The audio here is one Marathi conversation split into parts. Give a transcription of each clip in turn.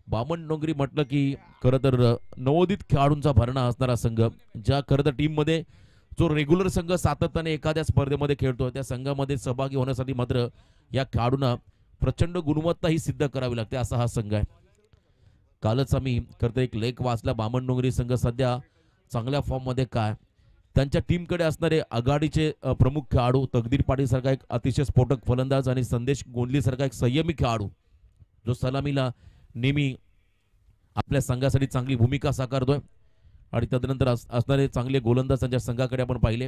बामणडोंगरी म्हटलं की खरं तर नवोदित खेळाडूंचा भरणा असणारा संघ, ज्या खरं तर टीममध्ये जो रेग्युलर संघ सातत्याने एखाद्या स्पर्धेमध्ये खेळतो त्या संघामध्ये सहभागी होण्यासाठी मात्र या खेळाडूंना प्रचंड गुणवत्ता ही सिद्ध करावी लागते, असा हा संघ आहे. कालच आम्ही खरं तर एक लेख वाचला, बामणडोंगरी संघ सध्या चांगल्या फॉर्ममध्ये काय, त्यांच्या टीमकडे असणारे आघाडीचे प्रमुख खेळाडू तकदीर पाटील सारखा एक अतिशय स्फोटक फलंदाज आणि संदेश गोंदली सारखा एक संयमी खेळाडू जो सलामीला नेहमी आपल्या संघासाठी चांगली भूमिका साकारतोय. आणि तदनंतर असणारे चांगले गोलंदाज त्यांच्या संघाकडे आपण पाहिले,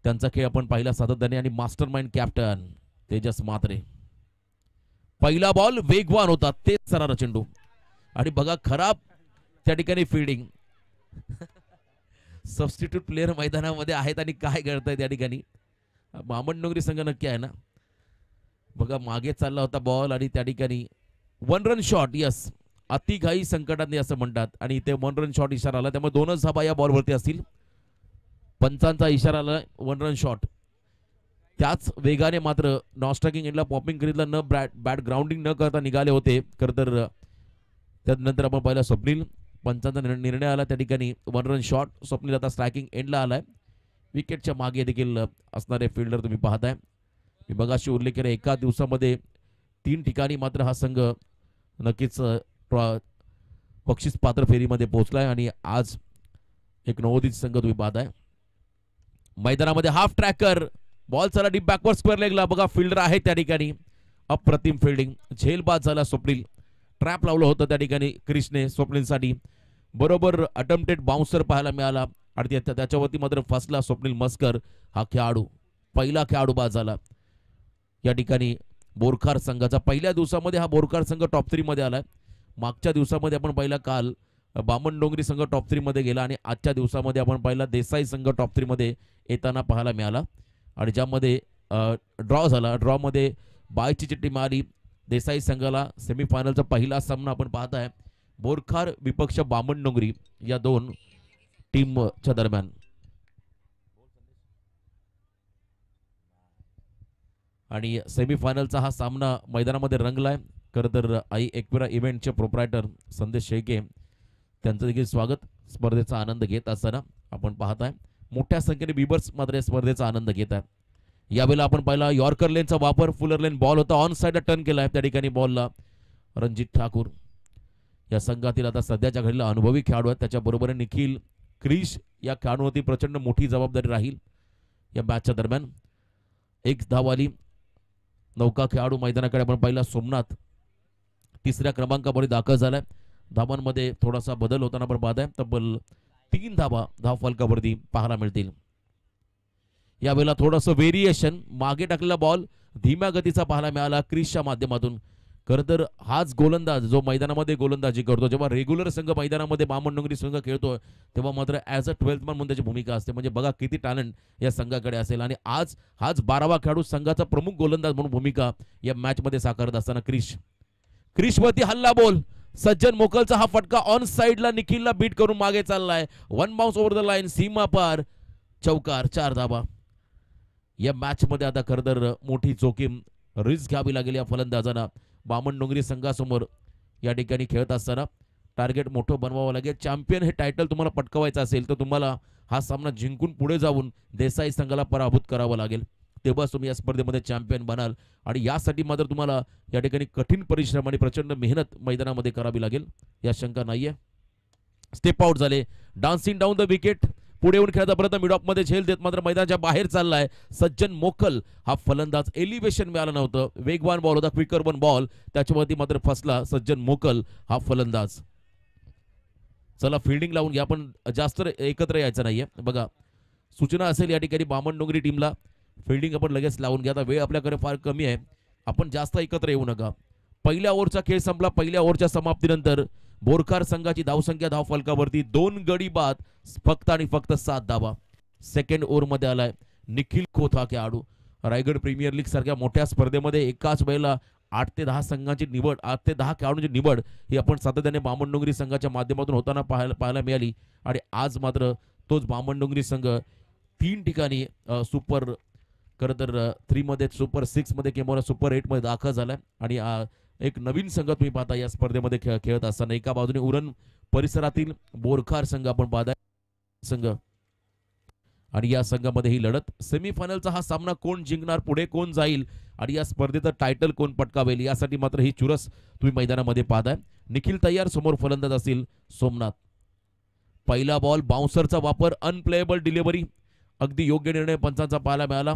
त्यांचा खेळ आपण पाहिला सातत्याने. आणि master mind captain Tejas Mhatre, पहिला बॉल वेगवान होता, तेच सरारा चेंडू आणि बघा खराब त्या ठिकाणी फिल्डिंग. सबस्टिट्यूट प्लेअर मैदानामध्ये आहेत आणि काय करताय त्या ठिकाणी. बामणडोंगरी संघ नक्की आहे ना. बघा मागे चालला होता बॉल आणि त्या ठिकाणी वन रन शॉट. यस, अतिघाई संकटात नाही असं म्हणतात आणि इथे वन रन शॉट इशारा आला, त्यामुळे 2च धाबा या बॉलवरती असतील. पंचांचा इशारा आला वन रन शॉट. त्याच वेगाने मात्र नॉन स्ट्रायकिंग एंडला पॉपिंग करीतला न बॅट ग्राउंडिंग न करता निघाले होते खरं तर. त्यानंतर आपण पाहिला स्वप्नील, पंचांचा निर्णय आला त्या ठिकाणी वन रन शॉट. स्वप्नील आता स्ट्रायकिंग एंडला आलाय. विकेटच्या मागे देखील असणारे फिल्डर तुम्ही पाहताय. मी बघाशी उल्लेख केला, एका दिवसामध्ये 3 ठिकाणी मात्र हा संघ नक्कीच बक्षीस पात्र फेरीमध्ये पोहोचलाय आणि आज एक नवोदित संघ तुम्ही पाहताय. मैदानामध्ये हाफ ट्रॅकर बॉल चला डीप बॅकवर्ड स्क्वेअर लेगला. बघा फिल्डर आहे त्या ठिकाणी, अप्रतिम फिल्डिंग. झेलबाद झाला स्वप्नील, ट्रॅप लावलं होतं त्या ठिकाणी क्रिशने स्वप्नीलसाठी. बरोबर अटेम्प्टेड बाउन्सर पाहायला मिळाला आणि त्याच्यावरती मात्र फसला स्वप्नील मस्कर हा खेळाडू. पहिला खेळाडू बाद झाला या ठिकाणी बोरखार संघाचा. पहिल्या दिवसामध्ये हा बोरखार संघ टॉप 3 मध्ये आलाय. मागच्या दिवसामध्ये आपण पाहिला काल बामणडोंगरी संघ टॉप 3 मध्ये गेला आणि आजच्या दिवसामध्ये आपण पाहिला देसाई संघ टॉप 3 मध्ये येताना पाहायला मिळाला आणि ज्यामध्ये ड्रॉ झाला. ड्रॉमध्ये बायची चिठ्ठी मिळाली देसाई संघाला. सेमीफायनलचा पहिला सामना आपण पाहताय बोरखार विपक्ष बामणडोंगरी या 2 टीमच्या दरम्यान. आणि सेमीफायनलचा हा सामना मैदानामध्ये रंगलाय. खरं तर आई एकविरा इव्हेंटचे प्रोप्रायटर संदेश शेळके त्यांचं देखील स्वागत. स्पर्धेचा आनंद घेत असताना आपण पाहताय मोठ्या संख्येने बिबर्स मात्र या स्पर्धेचा आनंद घेत आहे. यावेळेला आपण पाहिला यॉर्कर लेनचा वापर, फुलर लेन बॉल होता, ऑन साइडला टर्न केलाय त्या ठिकाणी बॉलला रणजित ठाकूर. या संघातील आता सध्याच्या घडीला अनुभवी खेळाडू आहेत. त्याच्याबरोबर निखिल क्रिश या खेळाडूवरती प्रचंड मोठी जबाबदारी राहील या मॅचच्या दरम्यान. एक धावाली नौका खेळाडू मैदानाकडे आपण पाहिला सोमनाथ 3ऱ्या क्रमांकावर दाखल झालाय. धावांमध्ये थोडासा बदल होताना आपण पाहताय. तब्बल 3 धावा धाव फलकावरती पाहायला मिळतील. यावेळेला थोडंसं व्हेरिएशन, मागे टाकलेला बॉल धीम्या गतीचा पाहायला मिळाला क्रिसच्या माध्यमातून. खरं तर हाच गोलंदाज जो मैदानामध्ये गोलंदाजी करतो, जेव्हा रेग्युलर संघ मैदानामध्ये बामणडोंगरी संघ खेळतो तेव्हा मात्र ॲज अ 12th मॅन म्हणून त्याची भूमिका असते. म्हणजे बघा किती टॅलेंट या संघाकडे असेल. आणि आज हाच 12वा खेळाडू संघाचा प्रमुख गोलंदाज म्हणून भूमिका या मॅचमध्ये साकारत असताना क्रिशवरती हल्ला बॉल, सज्जन मोकलचा हा फटका ऑन साइडला निखिलला बीट करून मागे चाललाय. 1 बाउन्स ओव्हर द लाईन, सीमा पार, चौकार, 4 धाबा. या मॅच मध्ये आता खरं तर मोठी जोखीम रिस्क घ्यावी लागेल या फलंदाजांना. बामणडोंगरी संघासमोर या ठिकाणी खेळत असताना टार्गेट मोठं बनवावं लागेल. चॅम्पियन हे टायटल तुम्हाला पटकवायचं असेल तर तुम्हाला हा सामना जिंकून पुढे जाऊन देसाई संघाला पराभूत करावं लागेल, तेव्हाच तुम्ही या स्पर्धेमध्ये चॅम्पियन बनाल. आणि यासाठी मात्र तुम्हाला या ठिकाणी कठीण परिश्रम आणि प्रचंड मेहनत मैदानामध्ये करावी लागेल, या शंका नाहीये. स्टेप आउट झाले, डान्सिंग डाऊन द विकेट. पुढे येऊन खेळता परत मिडऑफ मध्ये झेल देत मात्र मैदानाच्या बाहेर चाललाय सज्जन मोकल हा फलंदाज. एलिव्हेशन मिळालं नव्हतं, वेगवान बॉल होता, क्विकर वन बॉल, त्याच्यावरती मात्र फसला सज्जन मोकल हा फलंदाज. चला फिल्डिंग लावून घ्या, पण जास्त एकत्र यायचं नाहीये. बघा सूचना असेल या ठिकाणी बामणडोंगरी टीमला, फिल्डिंग आपण लगेच लावून घ्या. आता वेळ आपल्याकडे फार कमी आहे, आपण जास्त एकत्र येऊ नका. पहिल्या ओव्हरचा खेळ संपला. पहिल्या ओव्हरच्या समाप्तीनंतर बोरखार संघाची धावसंख्या धाव फलकावरती 2 गडी बाद, फक्त आणि फक्त 7 धावा. सेकंड ओव्हर मध्ये आलाय निखिल खोत हा खेळाडू. रायगड प्रीमियर लीग सारख्या मोठ्या स्पर्धेमध्ये एकाच वेळेला 8 ते 10 संघांची निवड, 8 ते 10 खेळाडूंची निवड ही आपण सातत्याने बामणडोंगरी संघाच्या माध्यमातून होताना पाहायला मिळाली. आणि आज मात्र तोच बामणडोंगरी संघ 3 ठिकाणी सुपर खरं तर 3 मध्ये, सुपर 6 मध्ये किंवा सुपर 8 मध्ये दाखल झालाय. आणि एक नवीन संघ तुम्ही पाहता या स्पर्धेमध्ये खेळत असताना. एका बाजूने उरण परिसरातील बोरखार संघ आपण पाहताय संघ, आणि या संघामध्ये ही लढत. सेमीफायनलचा हा सामना कोण जिंकणार, पुढे कोण जाईल आणि या स्पर्धेचं टायटल कोण पटकावेल यासाठी मात्र ही चुरस तुम्ही मैदानामध्ये पाहताय. निखिल तयार, समोर फलंदाज असतील सोमनाथ. पहिला बॉल, बाउन्सरचा वापर, अनप्लेएबल डिलिव्हरी, अगदी योग्य निर्णय पंचांचा पाहायला मिळाला.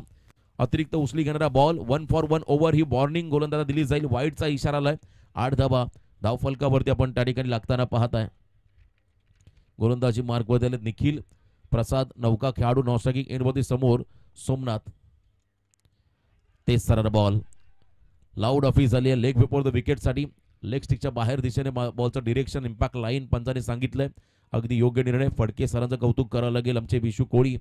अतिरिक्त उचली घेणारा बॉल, 1 फॉर 1 ओव्हर ही वॉर्निंग गोलंदाजाला दिली जाईल. वाईडचा इशारा आलाय. 8 धावा धावफलकावरती आपण त्या ठिकाणी लागताना पाहताय. गोलंदाजी मार्क बदलत निखिल प्रसाद, नौका खेळाडू नॉस्ट्रायकिंग एंडवरती समोर सोमनाथ. ते सरळ बॉल, लाऊड ऑफिस झाली आहे लेग बिफोर द विकेटसाठी. लेग स्टिकच्या बाहेर दिशेने बॉलचं डिरेक्शन, इम्पॅक्ट लाईन पंचाने सांगितलंय. अगदी योग्य निर्णय. फडके सरांचं कौतुक करावं लागेल, आमचे विशू कोळी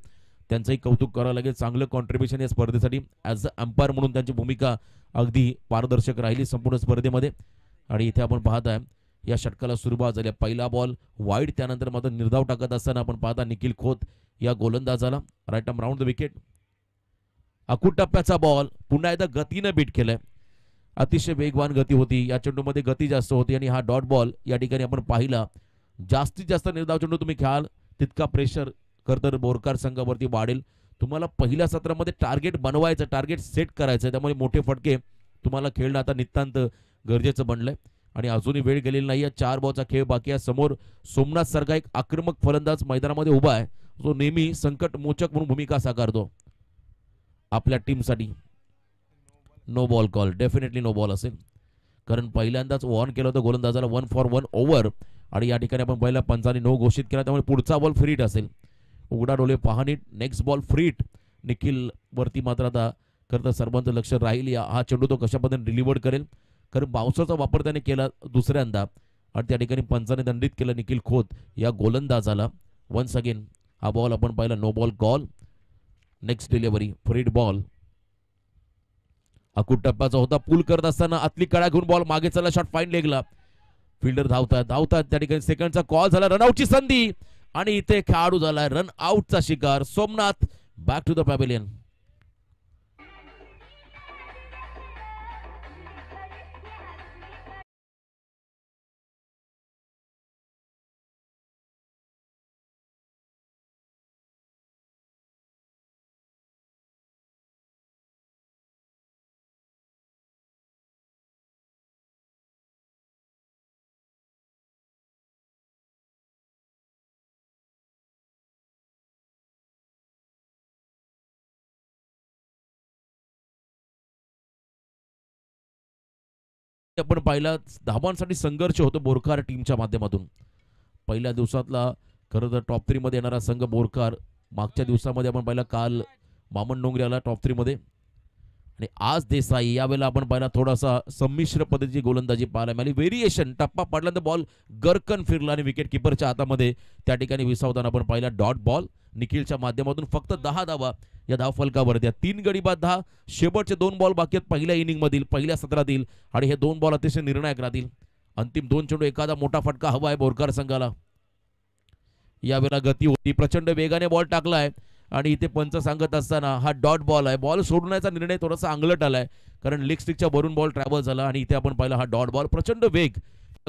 त्यांचंही कौतुक करावं लागेल. चांगलं कॉन्ट्रीब्युशन या स्पर्धेसाठी. ॲज अ अंपायर म्हणून त्यांची भूमिका अगदी पारदर्शक राहिली संपूर्ण स्पर्धेमध्ये. आणि इथे आपण पाहताय या षटकाला सुरुवात झाली. पहिला बॉल वाईड, त्यानंतर मात्र निर्धाव टाकत असताना आपण पाहता निखिल खोत या गोलंदाजाला right arm round the wicket. अकूट टप्प्याचा बॉल पुन्हा एकदा गतीनं बीट केलंय. अतिशय वेगवान गती होती या चेंडूमध्ये, गती जास्त होती आणि हा डॉट बॉल या ठिकाणी आपण पाहिला. जास्तीत जास्त निर्धाव चेंडू तुम्ही खेळाल तितका प्रेशर खरंतर बोरकार संघावरती वाढेल. तुम्हाला पहिल्या सत्रामध्ये टार्गेट बनवायचं, टार्गेट सेट करायचं, त्यामुळे मोठे फटके तुम्हाला खेळणं आता नितांत गरजेचं बनलंय. आणि अजूनही वेळ गेलेली नाही. 4 बॉलचा खेळ बाकी आहे. समोर सोमनाथ सारखा एक आक्रमक फलंदाज मैदानामध्ये उभा आहे, जो नेहमी संकट मोचक म्हणून भूमिका साकारतो आपल्या टीमसाठी. No ball call, definitely no ball असेल, कारण पहिल्यांदाच वॉर्न केलं होतं गोलंदाजाला 1 फॉर 1 ओव्हर. आणि या ठिकाणी आपण पहिल्या पंचाने नो घोषित केला, त्यामुळे पुढचा बॉल फ्रीट असेल. उघडा डोळे पहाणी, नेक्स्ट बॉल फ्रीट. निखिल वरती मात्र आता खरं तर सर्वांचं लक्ष राहील हा चेंडू तो कशा पद्धतीने डिलिव्हर करेल, कारण बाउन्सरचा वापर त्याने केला दुसऱ्यांदा आणि त्या ठिकाणी पंचाने दंडित केलं निखिल खोत या गोलंदाजाला. वन्स अगेन हा बॉल आपण पाहिला, no ball call. Next delivery free hit ball. अकूट टप्प्याचा होता. पूल करत असताना आतली कडा घेऊन बॉल मागे चला, शॉट फाईन लेगला. फिल्डर धावतात त्या ठिकाणी सेकंडचा कॉल झाला. रनआउटची संधी आणि इथे खेळाडू झालाय रन आउटचा शिकार. Somnath back to the pavilion. आपण पाहिला धावांसाठी संघर्ष होतो बोरखार टीमच्या माध्यमातून. पहिल्या दिवसातला खरं तर टॉप 3 मध्ये येणारा संघ बोरखार. मागच्या दिवसामध्ये आपण पाहिला काल मामन डोंगरे आला टॉप 3 मध्ये आणि आज देसाई. यावेळेला आपण पाहिला थोडासा संमिश्र पद्धतीची गोलंदाजी पाहायला मिळाली. व्हेरिएशन, टप्पा पडल्यानंतर बॉल गरकन फिरला आणि विकेट किपरच्या हातामध्ये त्या ठिकाणी विसावताना आपण पाहिला डॉट बॉल. निखिलच्या माध्यमातून फक्त 10 धावा या धावफलकावरती. 3 गडी बाद 10. शेवटचे 2 बॉल बाकी आहेत पहिल्या इनिंग मधील, पहिल्या सत्रातील, आणि हे 2 बॉल अतिशय निर्णायक राहतील. अंतिम 2 चेंडू एखादा मोठा फटका हवा आहे बोरकार संघाला. यावेळेला गती होती, प्रचंड वेगाने बॉल टाकलाय आणि इथे पंच सांगत असताना हा डॉट बॉल आहे. बॉल सोडण्याचा निर्णय थोडासा अंगलट आलाय, कारण लेग स्टिकच्या वरून बॉल ट्रॅव्हल झाला आणि इथे आपण पाहिला हा डॉट बॉल. प्रचंड वेग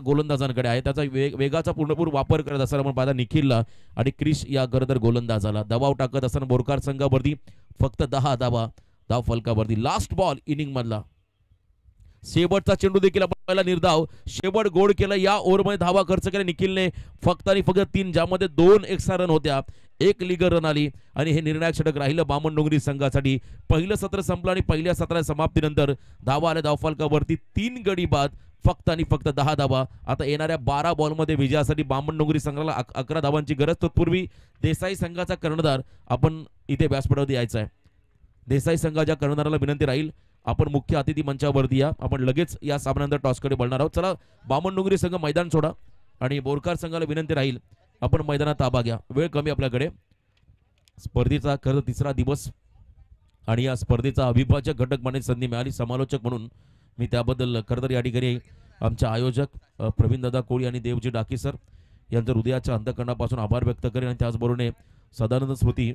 गोलंदाजांकडे आहे, त्याचा वेगाचा पूर्णपूर वापर करत असताना आपण पाहता निखिलला आणि क्रिश या गरदर गोलंदाजाला दबाव टाकत असताना बोरकार संघावरती फक्त 10 धावा धाव फलकावरती. लास्ट बॉल इनिंग मधला शेवटचा चेंडू देखील आपण पहिला निर्धाव शेवट गोड केला. या ओव्हरमध्ये धावा खर्च केला निखिलने फक्त आणि फक्त 3, ज्यामध्ये 2 एक्स्ट्रा रन होत्या, 1 लीगर रन आली आणि हे निर्णायक षटक राहिलं बामण डोंगरी संघासाठी. पहिलं सत्र संपलं आणि पहिल्या सत्राच्या समाप्तीनंतर धावा आल्या धावफलकावरती 3 गडी बाद फक्त आणि फक्त 10 धावा. आता येणाऱ्या 12 बॉलमध्ये विजयासाठी बामण डोंगरी संघाला 11 धावांची गरज. तत्पूर्वी देसाई संघाचा कर्णधार आपण इथे व्यासपीठावरती यायचा आहे. देसाई संघाच्या कर्णधाराला विनंती राहील आपण मुख्य अतिथी मंचावरती या. आपण लगेच या सामन्यानंतर टॉसकडे बोलणार आहोत. चला बामण डोंगरी संघ मैदान सोडा आणि बोरकार संघाला विनंती राहील आपण मैदानात ताबा घ्या. वेळ कमी आपल्याकडे. स्पर्धेचा खरं 3रा दिवस आणि या स्पर्धेचा अविभाज्य घटक बनण्याची संधी मिळाली समालोचक म्हणून. मी त्याबद्दल खरं तर या ठिकाणी आमचे आयोजक प्रवीणदादा कोळी आणि देवजी डाकी सर यांचं हृदयाच्या अंतःकरणापासून आभार व्यक्त करेन आणि त्याचबरोबर सदानंद स्मृती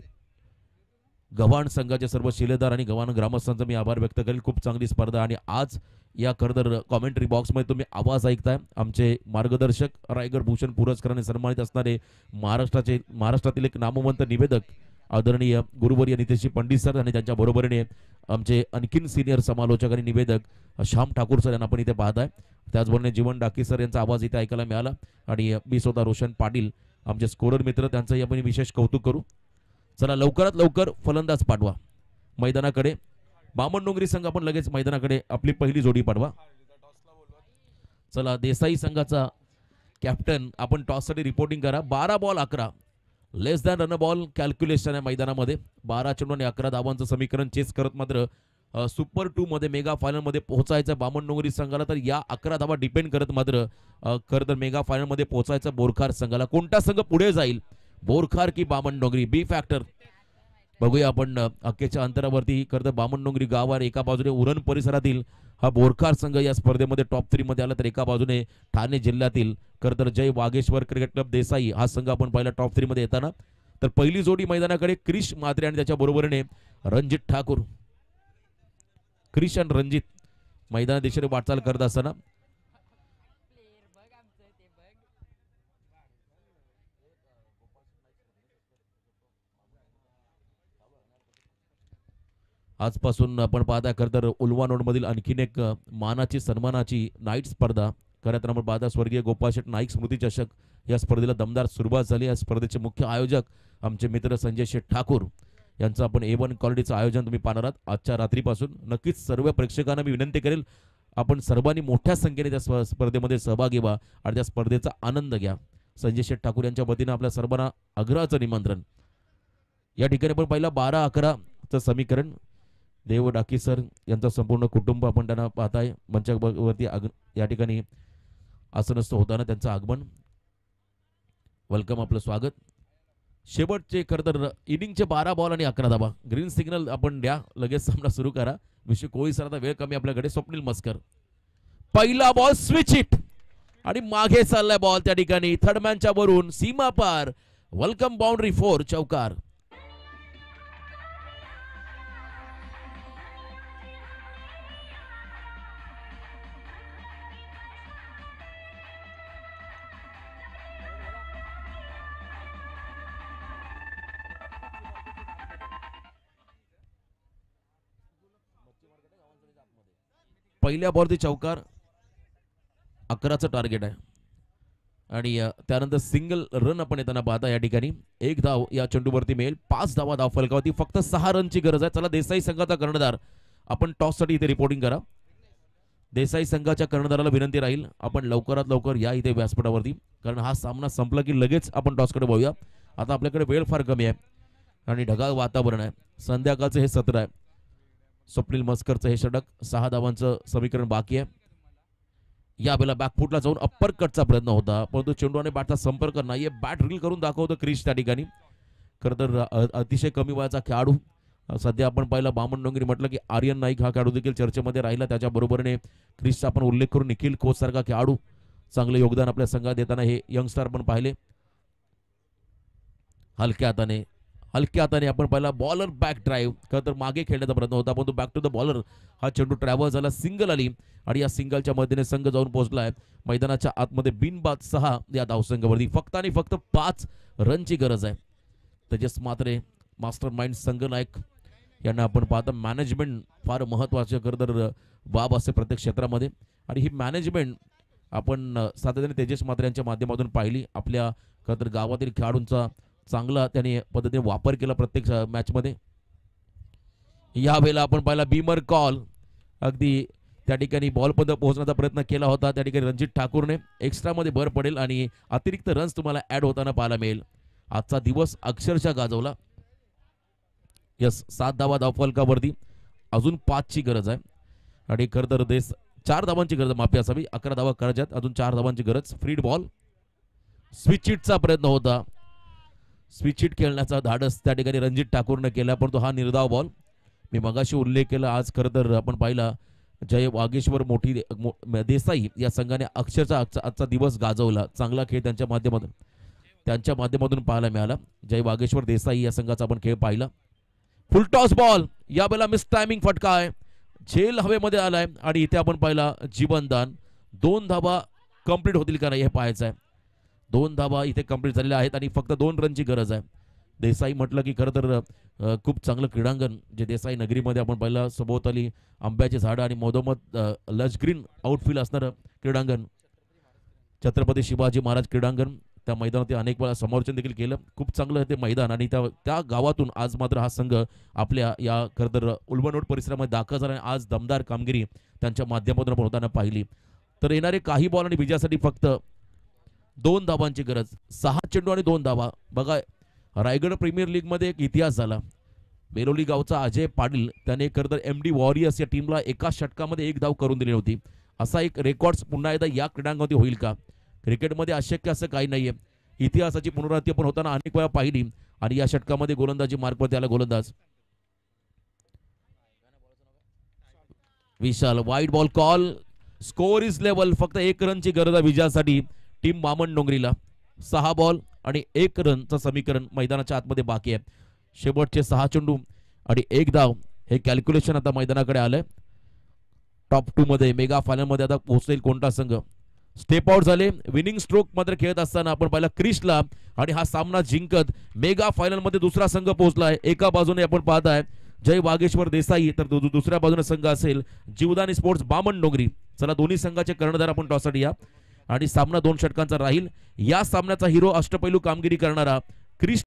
गव्हाण संघाचे सर्व शिलेदार आणि गव्हाण ग्रामस्थांचा मी आभार व्यक्त करेल. खूप चांगली स्पर्धा आणि आज या खरंतर कॉमेंट्री बॉक्समध्ये तुम्ही आवाज ऐकताय. आमचे मार्गदर्शक रायगड भूषण पुरस्काराने सन्मानित असणारे महाराष्ट्रातील एक नामवंत निवेदक आदरणीय गुरुवर्य नितेशजी पंडित सर आणि त्यांच्या बरोबरीने आमचे आणखीन सिनियर समालोचक आणि निवेदक श्याम ठाकूर सर यांना आपण इथे पाहताय. त्याचबरोबर जीवन डाकी सर यांचा आवाज इथे ऐकायला मिळाला आणि मी स्वतः रोशन पाटील आमचे स्कोरर मित्र त्यांचंही आपण विशेष कौतुक करू. चला लवकरात लवकर फलंदाज पाठवा मैदानाकडे. बामणडोंगरी संघ आपण लगेच मैदानाकडे आपली पहिली जोडी पाठवा. चला देसाई संघाचा कॅप्टन आपण टॉससाठी रिपोर्टिंग करा. 12 बॉल 11 लेस दॅन रन बॉल कॅल्क्युलेशन आहे मैदानामध्ये. 12 चेंडू आणि 11 धावांचं समीकरण चेस करत मात्र सुपर 2 मध्ये मेगा फायनल मध्ये पोहोचायचं बामणडोंगरी संघाला. तर या 11 धावा डिपेंड करत मात्र खरं तर मेगा फायनल मध्ये पोहोचायचं बोरखार संघाला. कोणता संघ पुढे जाईल, बोरखार की बामणडोंगरी? बी फॅक्टर बघूया आपण. अखेरच्या अंतरावरती खरं तर बामणडोंगरी गाव आहे एका बाजूने उरण परिसरातील हा बोरखार संघ या स्पर्धेमध्ये टॉप 3 मध्ये आला. तर एका बाजूने ठाणे जिल्ह्यातील खरं तर जय वागेश्वर क्रिकेट क्लब देसाई हा संघ आपण पाहिला टॉप 3 मध्ये येताना. तर पहिली जोडी मैदानाकडे क्रिश म्हात्रे आणि त्याच्या बरोबरीने रणजित ठाकूर. क्रिश आणि रणजित मैदाना दिशेने वाटचाल करत असताना आजपासून आपण पाहता खरं तर उल्वानोड मधील आणखीन एक मानाची सन्मानाची नाईट स्पर्धा खरं तर आपण पाहता स्वर्गीय गोपाळ शेठ नाईक स्मृती चषक या स्पर्धेला दमदार सुरुवात झाली. या स्पर्धेचे मुख्य आयोजक आमचे मित्र संजय शेठ ठाकूर यांचं आपण A1 क्वालिटीचं आयोजन तुम्ही पाहणार आहात आजच्या रात्रीपासून. नक्कीच सर्व प्रेक्षकांना मी विनंती करेल आपण सर्वांनी मोठ्या संख्येने त्या स्पर्धेमध्ये सहभागी व्हा आणि त्या स्पर्धेचा आनंद घ्या. संजय शेठ ठाकूर यांच्या वतीनं आपल्या सर्वांना आग्रहाचं निमंत्रण. या ठिकाणी आपण पहिला 12-11चं समीकरण. देव डाकी सर यांचं संपूर्ण कुटुंब आपण त्यांना पाहताय मंचावरती. या ठिकाणी आसनस्थ होताना त्यांचं आगमन. वेलकम, आपलं स्वागत. शेवटचे खरं तर इनिंगचे 12 बॉल आणि 11 धावा. ग्रीन सिग्नल आपण द्या, लगेच सामना सुरू करा. विषय कोळी सर आता वेळ कमी आपल्याकडे. स्वप्नील मस्कर पहिला बॉल स्विच हिट आणि मागे चाललाय बॉल त्या ठिकाणी थर्डमॅनच्या वरून सीमा पार. वेलकम बाउंड्री 4 चौकार. पहिल्या बॉलवरती चौकार 11चं टार्गेट आहे आणि त्यानंतर सिंगल रन आपण येताना पाहता. या ठिकाणी 1 धाव या चेंडूवरती मिळेल. 5 धावा धाव फलकावरती फक्त 6 रनची गरज आहे. चला देसाई संघाचा कर्णधार आपण टॉससाठी इथे रिपोर्टिंग करा. देसाई संघाच्या कर्णधाराला विनंती राहील आपण लवकरात लवकर या इथे व्यासपीठावरती, कारण हा सामना संपला की लगेच आपण टॉसकडे वळूया. आता आपल्याकडे वेळ फार कमी आहे आणि ढगाळ वातावरण आहे. संध्याकाळचं हे सत्र आहे. स्वप्नील मस्करचं हे षटक 6 धावांचं समीकरण बाकी आहे. या वेळेला बॅकफुटला जाऊन अप्पर कटचा प्रयत्न होता परंतु चेंडूने बॅटचा संपर्क नाहीये. बॅट रील करून दाखवतो क्रिश त्या ठिकाणी. खरं तर अतिशय कमी वयाचा खेळाडू. सध्या आपण पाहिला बामणडोंगरी म्हटलं की आर्यन नाईक हा खेळाडू देखील चर्चेमध्ये राहिला. त्याच्या बरोबरीने क्रिशचा आपण उल्लेख करून निखिल खोत सारखा खेळाडू चांगले योगदान आपल्या संघात देताना हे यंगस्टार पण पाहिले. हलक्या हाताने आपण पाहिला बॉलर बॅक ड्राईव्ह. खरं तर मागे खेळण्याचा प्रयत्न होता परंतु बॅक टू द बॉलर हा चेंडू ट्रॅव्हल झाला. सिंगल आली आणि या सिंगलच्या मदतीने संघ जाऊन पोहोचलाय मैदानाच्या आतमध्ये बिनबाद 6 या धावसंघावरती. फक्त आणि फक्त 5 रनची गरज आहे. तेजस म्हात्रे मास्टर माइंड संघ नायक यांना आपण पाहता. मॅनेजमेंट फार महत्वाचे खरं तर बाब असते प्रत्येक क्षेत्रामध्ये आणि ही मॅनेजमेंट आपण सातत्याने तेजस म्हात्रे यांच्या माध्यमातून पाहिली. आपल्या खरं तर गावातील खेळाडूंचा चांगला त्याने पद्धतीने वापर केला प्रत्येक मॅचमध्ये. यावेळेला आपण पाहिला बीमर कॉल. अगदी त्या ठिकाणी बॉलपर्यंत पोहोचण्याचा प्रयत्न केला होता. त्या ठिकाणी रणजित ठाकूरने एक्स्ट्रामध्ये भर पडेल आणि अतिरिक्त रन्स तुम्हाला ऍड होताना पाहायला मिळेल. आजचा दिवस अक्षरशः गाजवला. यस 7 धावा धावफलकावरती अजून 5ची गरज आहे आणि खरं तर 4 धावांची गरज माफी असावी. 11 धावा करायच्यात, अजून 4 धावांची गरज. फ्रीड बॉल स्विच हिटचा प्रयत्न होता. स्विच हिट खेळण्याचा धाडस त्या ठिकाणी रणजित ठाकूरने केला परंतु हा निर्धाव बॉल. मी मगाशी उल्लेख केला आज खरं तर आपण पाहिला जय वागेश्वर मोठी देसाई या संघाने अक्षरशः आजचा दिवस गाजवला. चांगला खेळ त्यांच्या माध्यमातून पाहायला मिळाला. जय वागेश्वर देसाई या संघाचा आपण खेळ पाहिला. फुलटॉस बॉल, यावेळेला मिस टायमिंग फटका आहे, झेल हवेमध्ये आलाय आणि इथे आपण पाहिला जीवनदान. 2 धाबा कंप्लीट होतील का नाही हे पाहायचं आहे. 2 धाबा इथे कंप्लीट झालेल्या आहेत आणि फक्त 2 रनची गरज आहे. देसाई म्हटलं की खरं तर खूप चांगलं क्रीडांगण जे देसाई नगरीमध्ये आपण पाहिलं, सभोवताली आंब्याचे झाडं आणि मधोमध लश ग्रीन आउटफील्ड असणारं क्रीडांगण, छत्रपती शिवाजी महाराज क्रीडांगण. त्या मैदानात अनेक वेळा समोरचन देखील केलं. खूप चांगलं ते मैदान आणि त्या गावातून आज मात्र हा संघ आपल्या या खरं तर उल्बनोट परिसरामध्ये दाखल झाला आणि आज दमदार कामगिरी त्यांच्या माध्यमातून आपण होताना पाहिली. तर येणारे काही बॉल आणि विजयासाठी फक्त 2 धाबांची गरज. 6 चेंडू आणि 2 धाबा. बघा, रायगड प्रीमियर लीग मध्ये एक इतिहास झाला. बेलोली गावचा अजय पाटील त्याने खरं तर MD वॉरियर्स या टीमला एका षटकामध्ये 1 धाव करून दिली होती. असा एक रेकॉर्ड पुन्हा एकदा या क्रीडांगणामध्ये होईल का? क्रिकेटमध्ये अशक्य असं काही नाहीये. इतिहासाची पुनरावृत्ती आपण होताना अनेक वेळा पाहिली आणि या षटकामध्ये गोलंदाजी मार्कवरती आला गोलंदाज Vishal. Wide ball call. Score is level. फक्त 1 रनची गरज आहे विजयासाठी टीम बामण डोंगरीला. 6 बॉल आणि 1 रनचं समीकरण मैदानाच्या आतमध्ये बाकी आहे. शेवटचे 6 चेंडू आणि 1 धाव हे कॅल्क्युलेशन आता मैदानाकडे आलंय. टॉप 2 मध्ये मेगा फायनल मध्ये आता पोहोचेल कोणता संघ? स्टेप आउट झाले. विनिंग स्ट्रोक मध्ये खेळत असताना आपण पाहिला क्रिसला आणि हा सामना जिंकत मेगा फायनल मध्ये दुसरा संघ पोहोचलाय. एका बाजूने आपण पाहताय जय वागेश्वर देसाई, तर दुसऱ्या बाजूने संघ असेल जीवदानी स्पोर्ट्स बामण डोंगरी. चला दोन्ही संघाचे कर्णधार आपण टॉससाठी या आणि सामना 2 षटकांचा राहील. या सामन्याचा हिरो अष्टपैलू कामगिरी करणारा क्रिस